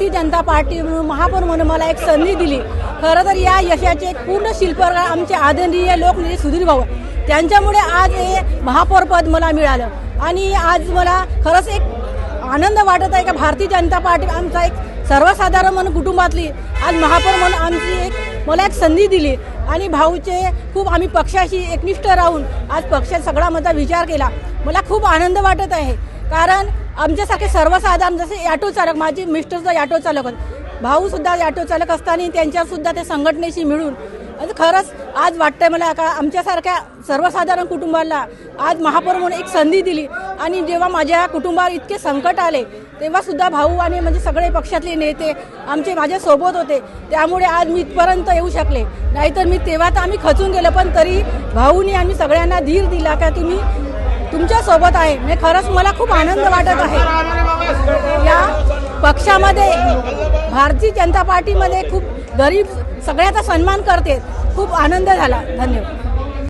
Bharatiya Janata party म्हणून महापौर म्हणून मला एक संधी दिली। खरं तर या यशाचे एक पूर्ण शिल्पकार आमचे आदरणीय लोकनेते सुधीर भाऊ, त्यांच्यामुळे आज हे महापौर पद मला मिळालं। आणि आज मला खरंच एक आनंद वाटत आहे का भारतीय जनता पार्टी आमचा एक सर्वसाधारण म्हणून कुटुंबातली आज महापौर म्हणून आमची एक मला एक संधी दिली। आणि भाऊचे खूप आम्ही पक्षाशी एकनिष्ठ राहून आज पक्षात सगळा माझा विचार केला। मला खूप आनंद वाटत आहे, कारण आमच्यासारखे सर्वसाधारण जसे ऑटो चालक, माझे मिस्टरचा ऑटो चालक होते, भाऊसुद्धा ऑटो चालक असताना त्यांच्यासुद्धा ते संघटनेशी मिळून खरंच आज वाटतंय मला का आमच्यासारख्या सर्वसाधारण कुटुंबाला आज महापौर म्हणून एक संधी दिली। आणि जेव्हा माझ्या कुटुंबावर इतके संकट आले तेव्हा सुद्धा भाऊ आणि म्हणजे सगळे पक्षातले नेते आमचे माझ्यासोबत होते, त्यामुळे आज मी इथपर्यंत येऊ शकले। नाहीतर मी तेव्हा तर आम्ही खचून गेलो, पण तरी भाऊनी आम्ही सगळ्यांना धीर दिला का तुम्ही तुमच्यासोबत आहे। म्हणजे खरंच मला खूप आनंद वाटत आहे। या पक्षामध्ये भारतीय जनता पार्टीमध्ये खूप गरीब सगळ्याचा सन्मान करते, खूप आनंद झाला। धन्यवाद।